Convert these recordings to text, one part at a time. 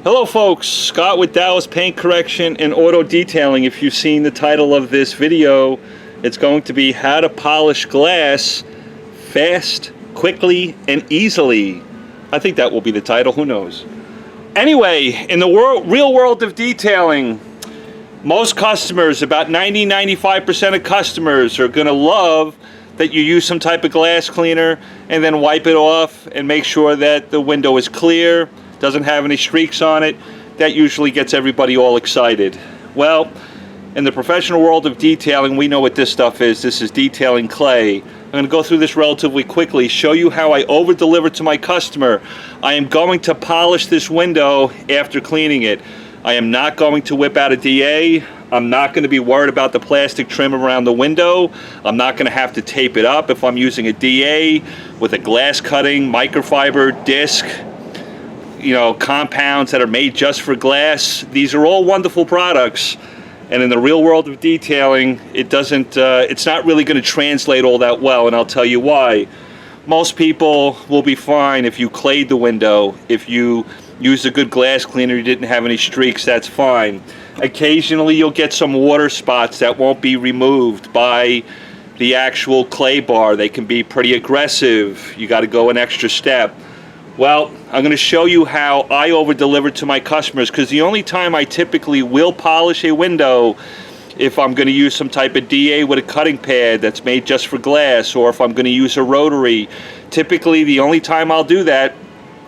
Hello folks, Scott with Dallas Paint Correction and Auto Detailing. If you've seen the title of this video, it's going to be how to polish glass fast, quickly, and easily. I think that will be the title, who knows. Anyway, in the real world of detailing, most customers, about 90-95% of customers are going to love that you use some type of glass cleaner and then wipe it off and make sure that the window is clear, doesn't have any streaks on it. That usually gets everybody all excited. Well, in the professional world of detailing, we know what this stuff is. This is detailing clay. I'm going to go through this relatively quickly, show you how I over-deliver to my customer. I am going to polish this window after cleaning it. I am not going to whip out a DA. I'm not going to be worried about the plastic trim around the window. I'm not going to have to tape it up if I'm using a DA with a glass cutting, microfiber, disc, compounds that are made just for glass. These are all wonderful products, and in the real world of detailing, it's not really going to translate all that well, and I'll tell you why. Most people will be fine if you clayed the window. If you used a good glass cleaner, you didn't have any streaks, that's fine. Occasionally you'll get some water spots that won't be removed by the actual clay bar. They can be pretty aggressive. You got to go an extra step. Well, I'm going to show you how I over-deliver to my customers, because the only time I typically will polish a window if I'm going to use some type of DA with a cutting pad that's made just for glass, or if I'm going to use a rotary. Typically, the only time I'll do that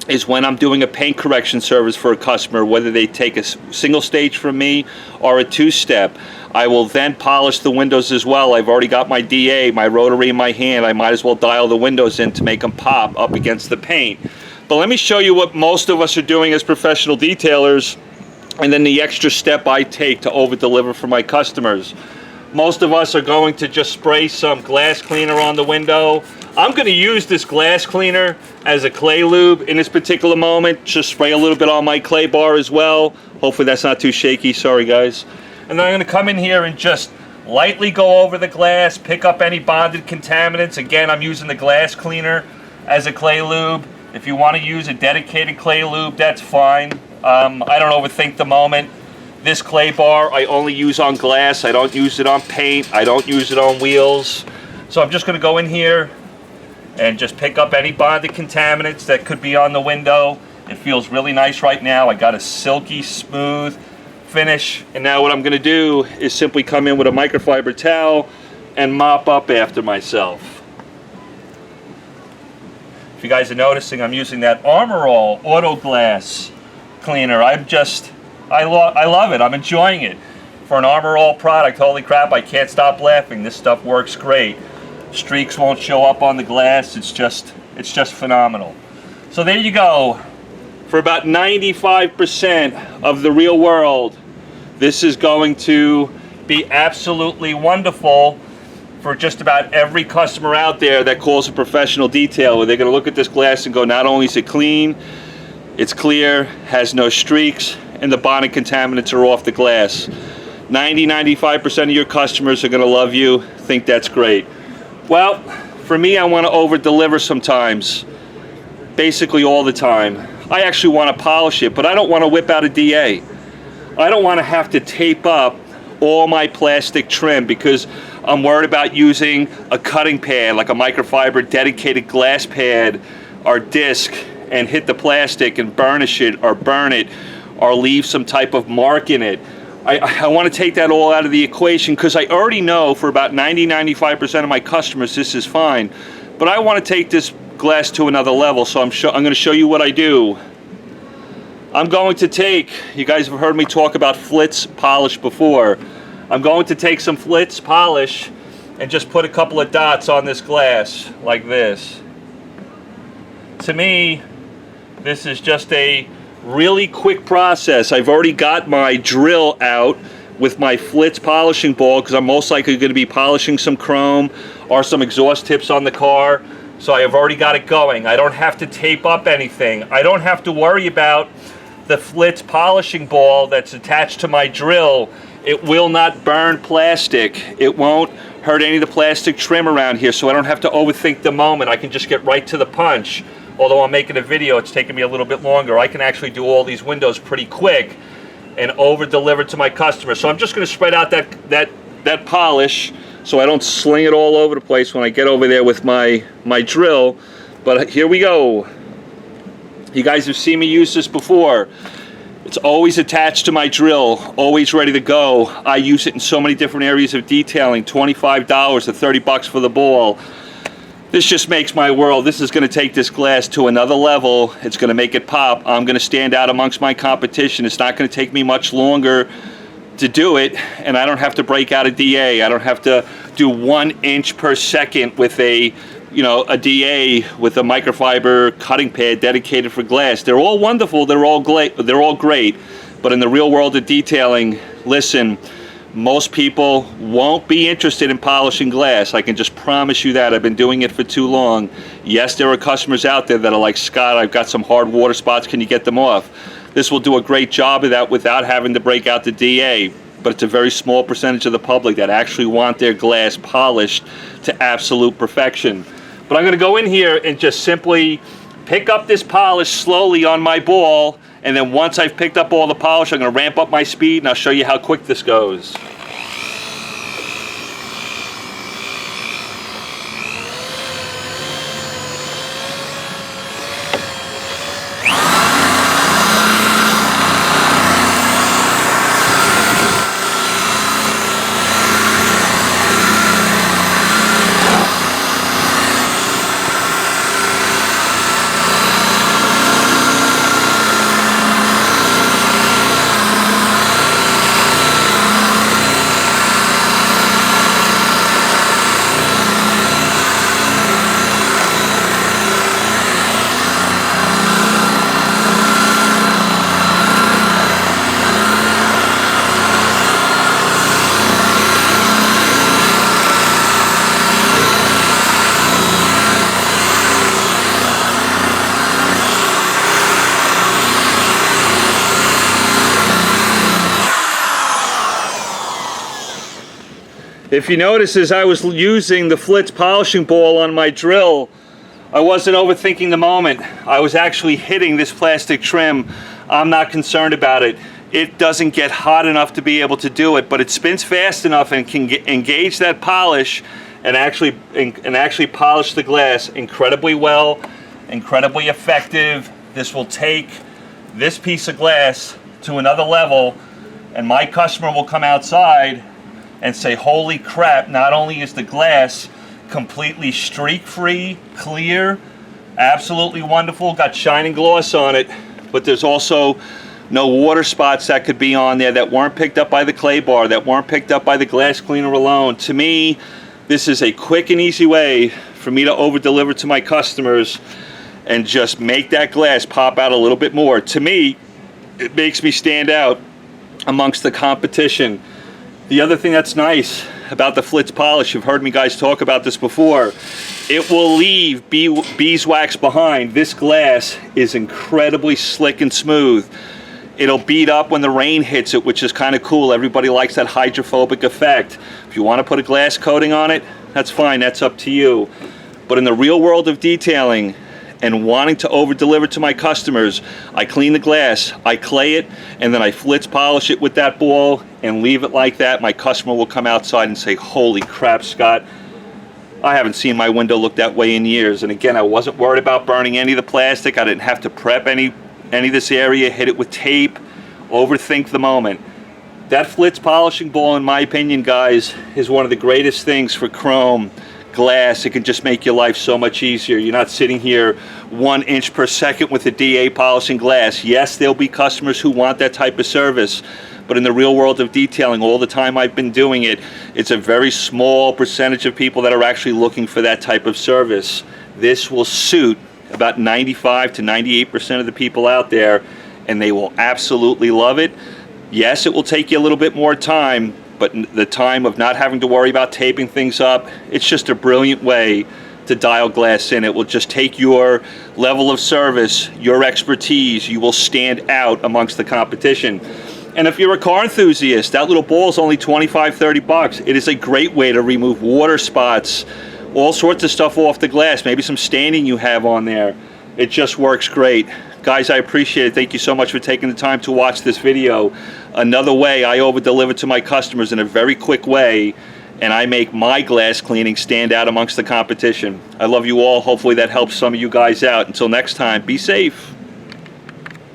is when I'm doing a paint correction service for a customer, whether they take a single stage from me or a two-step. I will then polish the windows as well. I've already got my DA, my rotary in my hand. I might as well dial the windows in to make them pop up against the paint. But let me show you what most of us are doing as professional detailers, and then the extra step I take to over-deliver for my customers. Most of us are going to just spray some glass cleaner on the window. I'm going to use this glass cleaner as a clay lube in this particular moment. Just spray a little bit on my clay bar as well. Hopefully that's not too shaky, sorry guys. And then I'm going to come in here and just lightly go over the glass, pick up any bonded contaminants. Again, I'm using the glass cleaner as a clay lube. If you want to use a dedicated clay lube, that's fine. I don't overthink the moment. This clay bar I only use on glass. I don't use it on paint. I don't use it on wheels. So I'm just going to go in here and just pick up any bonded contaminants that could be on the window. It feels really nice right now. I got a silky smooth finish. And now what I'm going to do is simply come in with a microfiber towel and mop up after myself. If you guys are noticing, I'm using that Armor All Auto Glass cleaner. I love it. I'm enjoying it. For an Armor All product, holy crap, I can't stop laughing. This stuff works great. Streaks won't show up on the glass. It's just phenomenal. So there you go. For about 95% of the real world, this is going to be absolutely wonderful for just about every customer out there that calls a professional detailer. They're going to look at this glass and go, not only is it clean, it's clear, has no streaks, and the bonded contaminants are off the glass. 90-95% of your customers are going to love you, think that's great. Well, for me, I want to over-deliver sometimes, basically all the time. I actually want to polish it, but I don't want to whip out a DA. I don't want to have to tape up all my plastic trim because I'm worried about using a cutting pad, like a microfiber dedicated glass pad or disc, and hit the plastic and burnish it or burn it or leave some type of mark in it. I want to take that all out of the equation because I already know for about 90-95% of my customers this is fine. But I want to take this glass to another level, so I'm going to show you what I do. I'm going to take, you guys have heard me talk about FLITZ polish before. I'm going to take some FLITZ polish and just put a couple of dots on this glass like this. To me, this is just a really quick process. I've already got my drill out with my FLITZ polishing ball because I'm most likely going to be polishing some chrome or some exhaust tips on the car. So I have already got it going. I don't have to tape up anything. I don't have to worry about the FLITZ polishing ball that's attached to my drill. It will not burn plastic. It won't hurt any of the plastic trim around here, so I don't have to overthink the moment. I can just get right to the punch. although I'm making a video, it's taking me a little bit longer. I can actually do all these windows pretty quick and over deliver to my customers. So I'm just going to spread out that polish so I don't sling it all over the place when I get over there with my drill. But here we go. You guys have seen me use this before. It's always attached to my drill, always ready to go. I use it in so many different areas of detailing. $25 to 30 bucks for the ball. This just makes my world. This is going to take this glass to another level. It's going to make it pop. I'm going to stand out amongst my competition. It's not going to take me much longer to do it, and I don't have to break out a DA. I don't have to do 1 inch per second with a DA with a microfiber cutting pad dedicated for glass. They're all wonderful, they're all great, but in the real world of detailing, listen, most people won't be interested in polishing glass. I can just promise you that. I've been doing it for too long. Yes, there are customers out there that are like, Scott, I've got some hard water spots, can you get them off? This will do a great job of that without having to break out the DA, but it's a very small percentage of the public that actually want their glass polished to absolute perfection. But I'm going to go in here and just simply pick up this polish slowly on my ball, and then once I've picked up all the polish, I'm going to ramp up my speed, and I'll show you how quick this goes. If you notice, as I was using the FLITZ polishing ball on my drill, I wasn't overthinking the moment. I was actually hitting this plastic trim. I'm not concerned about it. It doesn't get hot enough to be able to do it, but it spins fast enough and can engage that polish and actually polish the glass incredibly well, incredibly effective. This will take this piece of glass to another level, and my customer will come outside and say, holy crap, not only is the glass completely streak-free, clear, absolutely wonderful, got shining gloss on it, but there's also no water spots that could be on there that weren't picked up by the clay bar, that weren't picked up by the glass cleaner alone. To me, this is a quick and easy way for me to over-deliver to my customers and just make that glass pop out a little bit more. To me, it makes me stand out amongst the competition. The other thing that's nice about the FLITZ polish, you've heard me guys talk about this before, it will leave beeswax behind. This glass is incredibly slick and smooth. It'll bead up when the rain hits it, which is kind of cool. Everybody likes that hydrophobic effect. If you want to put a glass coating on it, that's fine, that's up to you. But in the real world of detailing and wanting to over-deliver to my customers, I clean the glass, I clay it, and then I FLITZ polish it with that ball and leave it like that. My customer will come outside and say, holy crap, Scott, I haven't seen my window look that way in years. And again, I wasn't worried about burning any of the plastic. I didn't have to prep any of this area, hit it with tape, overthink the moment. That FLITZ polishing ball, in my opinion, guys, is one of the greatest things for chrome glass. It can just make your life so much easier. You're not sitting here 1 inch per second with a DA polishing glass. Yes, there'll be customers who want that type of service, but in the real world of detailing, all the time I've been doing it, it's a very small percentage of people that are actually looking for that type of service. This will suit about 95 to 98% of the people out there, and they will absolutely love it. Yes, it will take you a little bit more time, but the time of not having to worry about taping things up, it's just a brilliant way to dial glass in. It will just take your level of service, your expertise. You will stand out amongst the competition. And if you're a car enthusiast, that little ball is only 25, 30 bucks. It is a great way to remove water spots, all sorts of stuff off the glass, maybe some staining you have on there. It just works great. Guys, I appreciate it. Thank you so much for taking the time to watch this video. Another way I over-deliver to my customers in a very quick way, and I make my glass cleaning stand out amongst the competition. I love you all. Hopefully that helps some of you guys out. Until next time, be safe.